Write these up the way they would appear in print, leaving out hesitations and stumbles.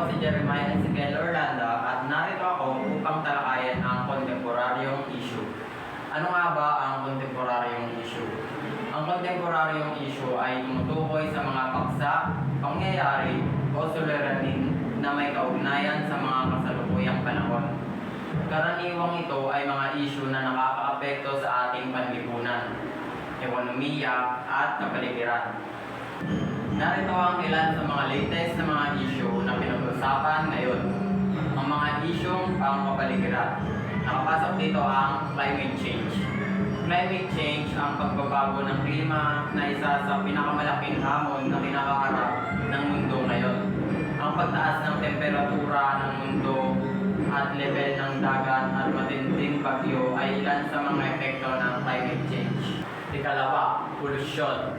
Ako si Jeremiah Ezekiel Orlando at narito ako upang talakayan ang kontemporaryong issue. Ano nga ba ang kontemporaryong issue? Ang kontemporaryong issue ay tumutukoy sa mga paksa, pangyayari o suliranin na may kaugnayan sa mga kasalukuyang panahon. Karaniwang ito ay mga issue na nakakaapekto sa ating panlipunan, ekonomiya at kapaligiran. Narito ang ilan sa mga latest na mga issue na pinag-usapan ngayon. Ang mga isyong pangkapaligiran. Nakapasok dito ang climate change. Climate change ang pagbabago ng klima na isa sa pinakamalaking hamon na kinakaharap ng mundo ngayon. Ang pagtaas ng temperatura ng mundo at level ng dagat at matinding bagyo ay ilan sa mga epekto ng climate change. Ikalawa, polusyon.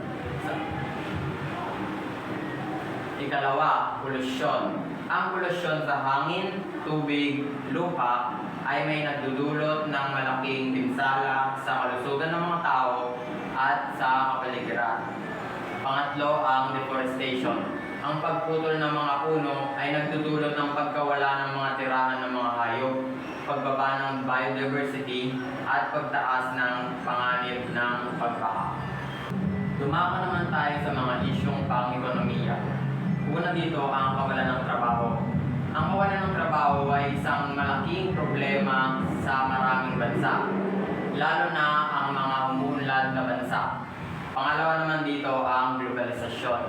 Ang polusyon sa hangin, tubig, lupa ay may nagdudulot ng malaking pinsala sa kalusugan ng mga tao at sa kapaligiran. Pangatlo, ang deforestation. Ang pagputol ng mga puno ay nagdudulot ng pagkawala ng mga tirahan ng mga hayop, pagbaba ng biodiversity at pagtaas ng panganib ng pagbaha. Dumako naman tayo sa mga isyong pang-ekonomiya. Una dito ang kawalan ng trabaho. Ang kawalan ng trabaho ay isang malaking problema sa maraming bansa, lalo na ang mga umuunlad na bansa. Pangalawa naman dito ang globalisasyon.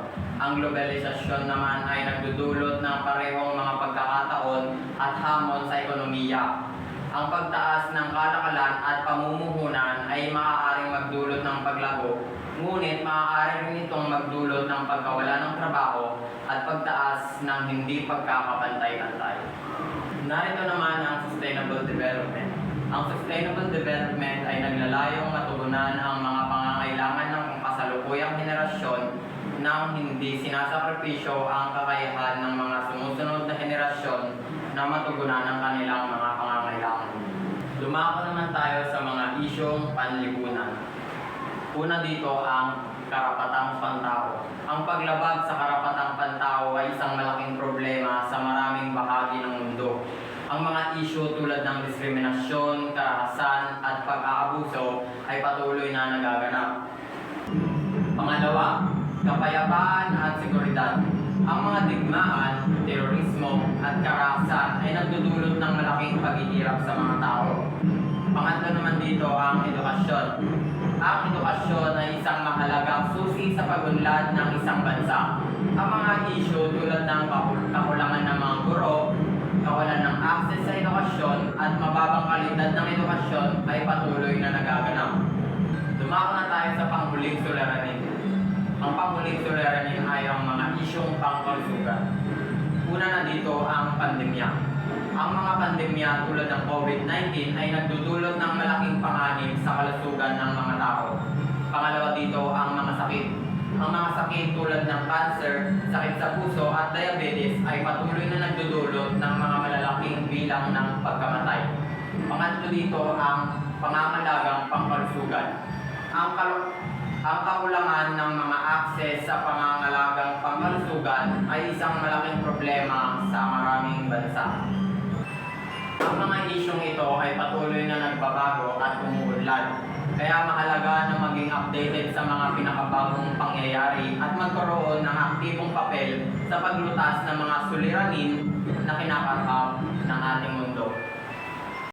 Ang globalisasyon naman ay nagdudulot ng parehong mga pagkakataon at hamon sa ekonomiya. Ang pagtaas ng kalakalan at pamumuhunan ay maaaring magdulot ng paglago, ngunit maaari rin itong magdulot ng pagkawala ng trabaho at pagtaas ng hindi pagkakapantay-pantay. Narito naman ang sustainable development. Ang sustainable development ay naglalayong matugunan ang mga pangangailangan ng kasalukuyang henerasyon nang hindi sinasakripisyo ang kakayahan ng mga sumusunod na henerasyon na matugunan ang kanilang mga pangangailangan. Dumako naman tayo sa mga isyong panlipunan. Una dito ang karapatang pantao. Ang paglabag sa karapatang pantao ay isang malaking problema sa maraming bahagi ng mundo. Ang mga isyu tulad ng diskriminasyon, karahasan at pag-aabuso ay patuloy na nagaganap. Pangalawa, kapayapaan at seguridad. Ang mga digmaan, terorismo at karahasan ay nagdudulot ng malaking paghihirap sa mga tao. Pangatlo naman dito ang edukasyon. Ang edukasyon ay isang mahalagang susi sa pag-unlad ng isang bansa. Ang mga isyu tulad ng kakulangan ng mga guro, kawalan ng access sa edukasyon at mababang kalidad ng edukasyon ay patuloy na nagaganap. Dumako na tayo sa panghuling suliranin. Ang panghuling suliranin ay ang mga isyong pangkalusugan. Una na dito ang pandemya. Ang mga pandemya tulad ng COVID-19 ay nagdudulot ng malaking panganib sa kalusugan ng mga tao. Pangalawa dito ang mga sakit. Ang mga sakit tulad ng cancer, sakit sa puso at diabetes ay patuloy na nagdudulot ng mga malalaking bilang ng pagkamatay. Pangatlo dito ang pangangalagang pangkalusugan. Ang kakulangan ng mga akses sa pangangalagang pangkalusugan ay isang malaking problema sa maraming bansa. Ang mga isyong ito ay patuloy na nagbabago at umuunlad. Kaya mahalaga na maging updated sa mga pinakabagong pangyayari at magkaroon ng aktibong papel sa paglutas ng mga suliranin na kinakaharap